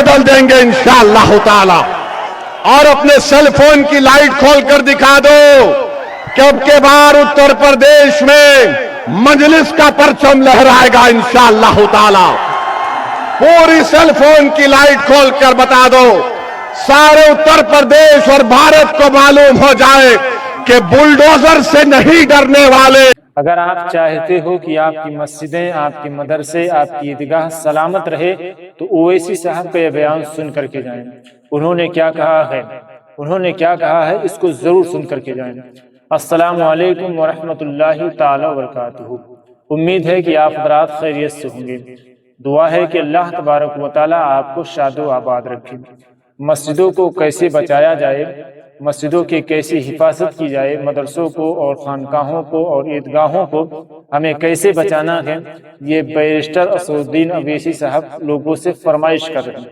बदल देंगे इंशाअल्लाह ताला। और अपने सेल फोन की लाइट खोलकर दिखा दो कि अब के बार उत्तर प्रदेश में मजलिस का परचम लहराएगा इंशाअल्लाह ताला। पूरी सेल फोन की लाइट खोलकर बता दो, सारे उत्तर प्रदेश और भारत को मालूम हो जाए कि बुलडोजर से नहीं डरने वाले। अगर आप चाहते हो कि आपकी मस्जिदें, आपके मदरसे, आपकी ईदगाह सलामत रहे तो ओवैसी साहब का यह बयान सुन करके जाएं। उन्होंने क्या कहा है, उन्होंने क्या कहा है, इसको जरूर सुन करके जाएं। अस्सलामु अलैकुम वरहमतुल्लाहि ताला वबरकातुहू। उम्मीद है कि आप हज़रात खैरियत से होंगे। दुआ है कि अल्लाह तबारक व तआला आपको शादो आबाद रखे। मस्जिदों को कैसे बचाया जाए, मस्जिदों की कैसे हिफाजत की जाए, मदरसों को और खानकाहों को और ईदगाहों को हमें कैसे बचाना है, ये बैरिस्टर असदुद्दीन अवैसी साहब लोगों से फरमाइश कर रहे हैं,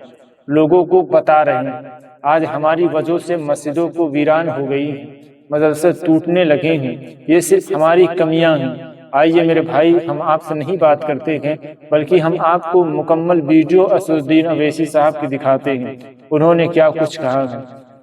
लोगों को बता रहे हैं। आज हमारी वजह से मस्जिदों को वीरान हो गई है, मदरसे टूटने लगे हैं, ये सिर्फ हमारी कमियां हैं। आइए मेरे भाई, हम आपसे नहीं बात करते हैं, बल्कि हम आपको मुकम्मल वीडियो असदुद्दीन अवैसी साहब की दिखाते हैं। उन्होंने क्या कुछ कहा है।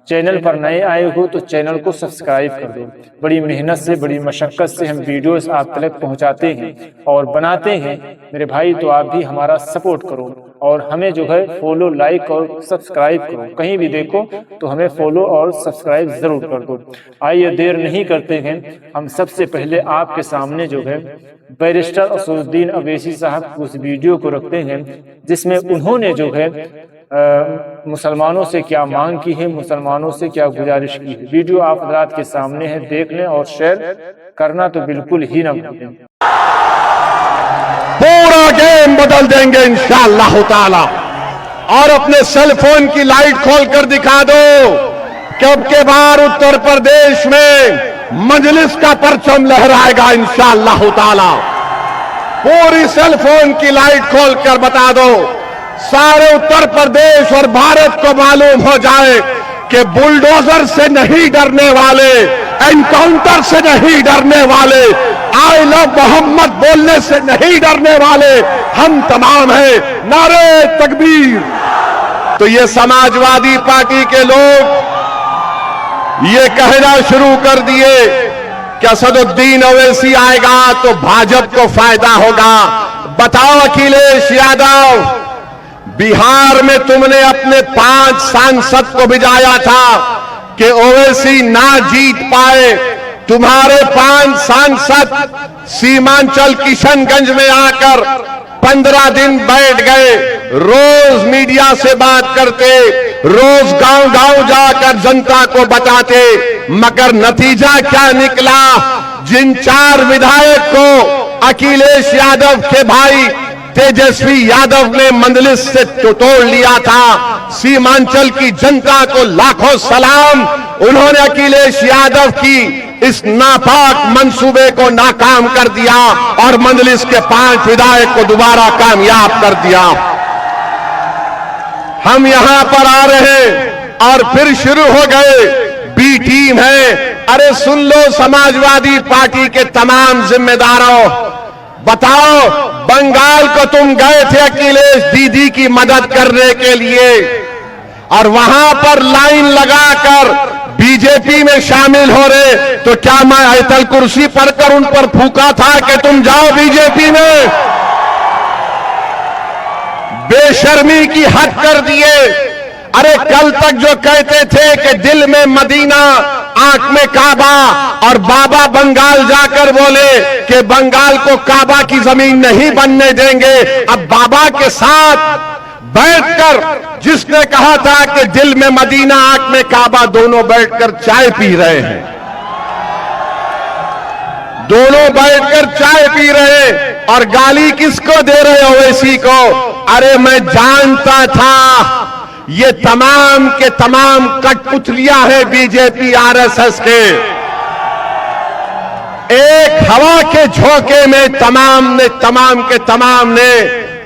चैनल पर नए आए हो तो चैनल को सब्सक्राइब कर दो। बड़ी मेहनत से, बड़ी मशक्कत से हम वीडियोस आप तक पहुंचाते हैं और बनाते हैं मेरे भाई, तो आप भी हमारा सपोर्ट करो और हमें जो है फॉलो, लाइक और सब्सक्राइब करो। कहीं भी देखो तो हमें फॉलो और सब्सक्राइब जरूर कर दो। आइए देर नहीं करते हैं, हम सबसे पहले आपके सामने जो है बैरिस्टर असदुद्दीन अवैसी साहब उस वीडियो को रखते हैं जिसमें उन्होंने जो है मुसलमानों से क्या मांग की है, मुसलमानों से क्या गुजारिश की है। वीडियो आप हज़रात के सामने है, देख लें और शेयर करना तो बिल्कुल ही ना भूलें। पूरा गेम बदल देंगे इंशाअल्लाह ताला। और अपने सेल फोन की लाइट खोलकर दिखा दो कि अब के बार उत्तर प्रदेश में मजलिस का परचम लहराएगा इंशाअल्लाह ताला। पूरी सेल फोन की लाइट खोलकर बता दो, सारे उत्तर प्रदेश और भारत को मालूम हो जाए कि बुलडोजर से नहीं डरने वाले, एनकाउंटर से नहीं डरने वाले, आई लव मोहम्मद बोलने से नहीं डरने वाले हम तमाम हैं। नारे तकबीर। तो ये समाजवादी पार्टी के लोग ये कहना शुरू कर दिए कि असदुद्दीन अवैसी आएगा तो भाजपा को फायदा होगा। बताओ अखिलेश यादव, बिहार में तुमने अपने 5 सांसद को भिजाया था कि ओवैसी ना जीत पाए। तुम्हारे 5 सांसद सीमांचल किशनगंज में आकर 15 दिन बैठ गए, रोज मीडिया से बात करते, रोज गांव-गांव जाकर जनता को बताते, मगर नतीजा क्या निकला? जिन 4 विधायक को अखिलेश यादव के भाई तेजस्वी यादव ने मंदलिस से तोड़ लिया था, सीमांचल की जनता को लाखों सलाम। उन्होंने अखिलेश यादव की इस नापाक मंसूबे को नाकाम कर दिया और मंदलिस के 5 विधायक को दोबारा कामयाब कर दिया। हम यहां पर आ रहे हैं और फिर शुरू हो गए, बी टीम है। अरे सुन लो समाजवादी पार्टी के तमाम जिम्मेदारों, बताओ, बंगाल को तुम गए थे अखिलेश दीदी की मदद करने के लिए और वहां पर लाइन लगाकर बीजेपी में शामिल हो रहे, तो क्या मैं आयतल कुर्सी पर कर उन पर फूका था कि तुम जाओ बीजेपी में? बेशर्मी की हद कर दिए। अरे कल तक जो कहते थे कि दिल में मदीना, आंख में काबा, और बाबा बंगाल जाकर बोले कि बंगाल को काबा की जमीन नहीं बनने देंगे। अब बाबा के साथ बैठकर जिसने कहा था कि दिल में मदीना, आंख में काबा, दोनों बैठकर चाय पी रहे हैं, दोनों बैठकर चाय पी रहे और गाली किसको दे रहे हो? ओवैसी को। अरे मैं जानता था ये तमाम के तमाम कठपुतलियां हैं बीजेपी आरएसएस के। एक हवा के झोंके में तमाम ने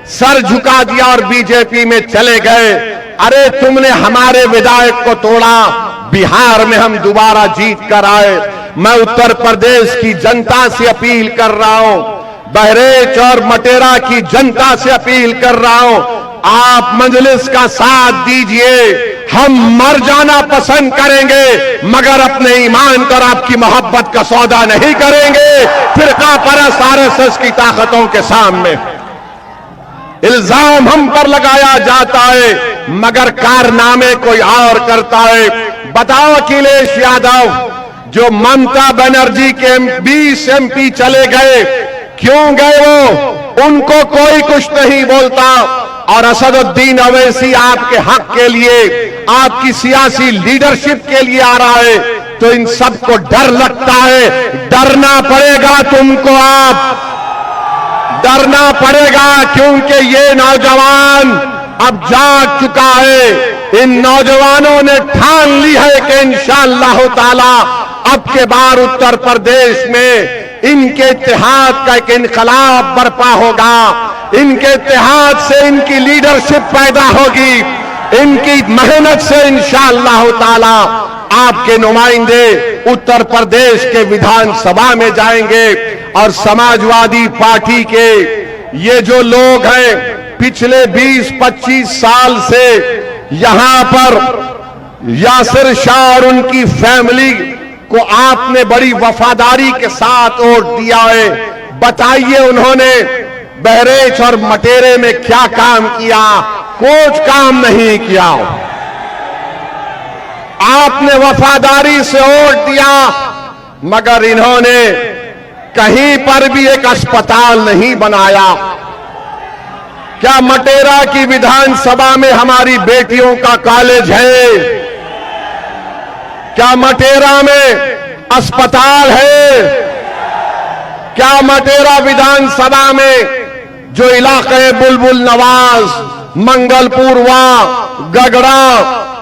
सर झुका दिया और बीजेपी में चले गए। अरे तुमने हमारे विधायक को तोड़ा, बिहार में हम दोबारा जीत कर आए। मैं उत्तर प्रदेश की जनता से अपील कर रहा हूं, बहरेच और मटेरा की जनता से अपील कर रहा हूं, आप मजलिस का साथ दीजिए। हम मर जाना पसंद करेंगे मगर अपने ईमान पर आपकी मोहब्बत का सौदा नहीं करेंगे फिरका परस्त आरएसएस की ताकतों के सामने। इल्जाम हम पर लगाया जाता है मगर कारनामे कोई और करता है। बताओ अखिलेश यादव जो ममता बनर्जी के 20 MP चले गए, क्यों गए वो? उनको कोई कुछ नहीं बोलता। और असदुद्दीन अवैसी आपके हक के लिए, आपकी सियासी लीडरशिप के लिए आ रहा है तो इन सबको डर लगता है। डरना पड़ेगा तुमको, आप डरना पड़ेगा क्योंकि ये नौजवान अब जाग चुका है। इन नौजवानों ने ठान ली है कि इंशाअल्लाह ताला अब के बार उत्तर प्रदेश में इनके इत्तेहाद का एक इनकलाब बर्पा होगा। इनके इत्तेहाद से इनकी लीडरशिप पैदा होगी। इनकी मेहनत से इंशाअल्लाह ताला आपके नुमाइंदे उत्तर प्रदेश के विधानसभा में जाएंगे। और समाजवादी पार्टी के ये जो लोग हैं पिछले 20-25 साल से यहां पर यासिर शाह और उनकी फैमिली को आपने बड़ी वफादारी के साथ वोट दिया है। बताइए उन्होंने बहरेच और मटेरे में क्या काम किया? कुछ काम नहीं किया। आपने वफादारी से वोट दिया मगर इन्होंने कहीं पर भी एक अस्पताल नहीं बनाया। क्या मटेरा की विधानसभा में हमारी बेटियों का कॉलेज है? क्या मटेरा में अस्पताल है? क्या मटेरा विधानसभा में जो इलाके बुलबुल नवाज, मंगलपुरवा, गगड़ा,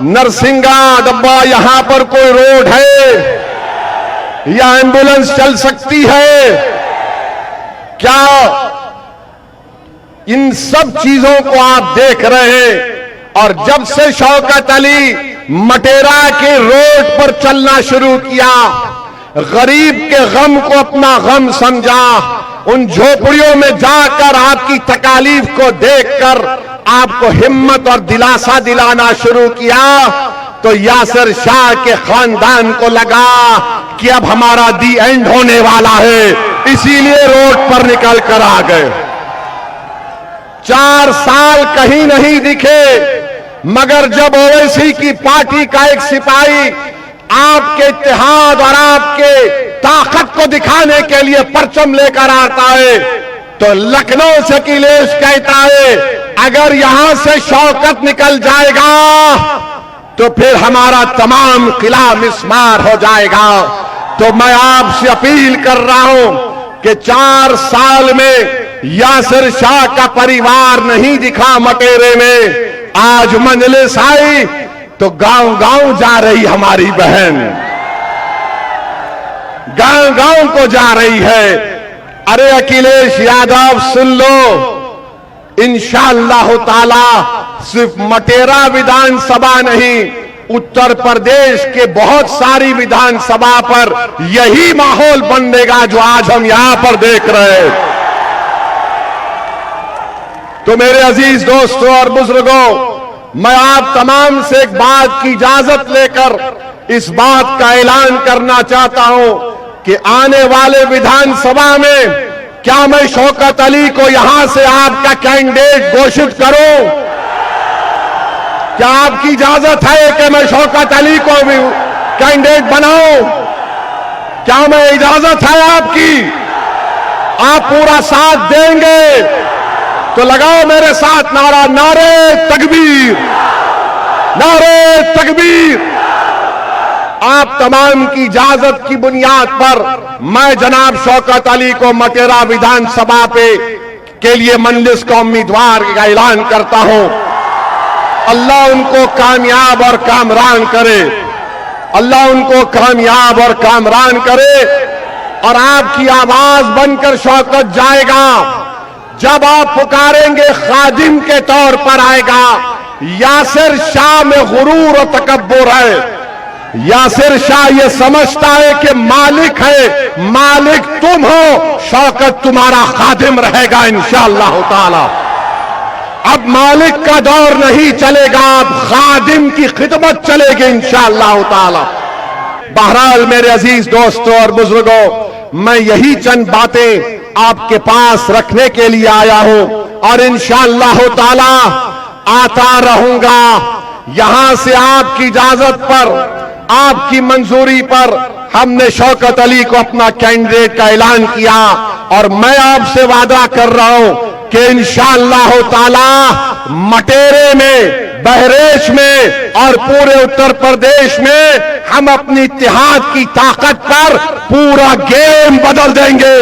नरसिंगा डब्बा, यहां पर कोई रोड है या एम्बुलेंस चल सकती है? क्या इन सब चीजों को आप देख रहे हैं? और जब से शौकत अली मटेरा के रोड पर चलना शुरू किया, गरीब के गम को अपना गम समझा, उन झोपड़ियों में जाकर आपकी तकालीफ को देखकर आपको हिम्मत और दिलासा दिलाना शुरू किया, तो यासिर शाह के खानदान को लगा कि अब हमारा दी एंड होने वाला है, इसीलिए रोड पर निकल कर आ गए। 4 साल कहीं नहीं दिखे मगर जब ओवैसी की पार्टी का एक सिपाही आपके इत्तेहाद और आपके ताकत को दिखाने के लिए परचम लेकर आता है तो लखनऊ से अखिलेश कहता है अगर यहां से शौकत निकल जाएगा तो फिर हमारा तमाम किला मिस्मार हो जाएगा। तो मैं आपसे अपील कर रहा हूं कि 4 साल में यासिर शाह का परिवार नहीं दिखा मटेरे में। आज मजलिस आई तो गांव गांव जा रही हमारी बहन, गांव गांव को जा रही है। अरे अखिलेश यादव सुन लो, इंशाअल्लाह ताला सिर्फ मटेरा विधानसभा नहीं, उत्तर प्रदेश के बहुत सारी विधानसभा पर यही माहौल बनेगा जो आज हम यहां पर देख रहे हैं। तो मेरे अजीज दोस्तों और बुजुर्गों, मैं आप तमाम से एक बात की इजाजत लेकर इस बात का ऐलान करना चाहता हूं कि आने वाले विधानसभा में क्या मैं शौकत अली को यहां से आपका कैंडिडेट घोषित करूं? क्या आपकी इजाजत है कि मैं शौकत अली को भी कैंडिडेट बनाऊं? क्या मैं इजाजत है आपकी? आप पूरा साथ देंगे तो लगाओ मेरे साथ नारा, नारे तकबीर, नारे तकबीर। आप तमाम की इजाजत की बुनियाद पर मैं जनाब शौकत अली को मटेरा विधानसभा पे के लिए मजलिस का उम्मीदवार का ऐलान करता हूं। अल्लाह उनको कामयाब और कामरान करे, अल्लाह उनको कामयाब और कामरान करे। और आपकी आवाज बनकर शौकत जाएगा, जब आप पुकारेंगे खादिम के तौर पर आएगा। यासिर शाह में गुरूर और तकब्बुर है। यासिर शाह ये समझता है कि मालिक है, मालिक तुम हो, शौकत तुम्हारा खादिम रहेगा इंशाअल्लाह ताला। अब मालिक का दौर नहीं चलेगा, अब खादिम की खिदमत चलेगी इंशाअल्लाह ताला। बहरहाल मेरे अजीज दोस्तों और बुजुर्गों, मैं यही चंद बातें आपके पास रखने के लिए आया हूं और इंशाअल्लाह ताला आता रहूंगा। यहां से आपकी इजाजत पर, आपकी मंजूरी पर हमने शौकत अली को अपना कैंडिडेट का ऐलान किया और मैं आपसे वादा कर रहा हूं कि इंशाअल्लाह ताला मटेरे में, बहरेच में और पूरे उत्तर प्रदेश में हम अपनी इत्तेहाद की ताकत पर पूरा गेम बदल देंगे।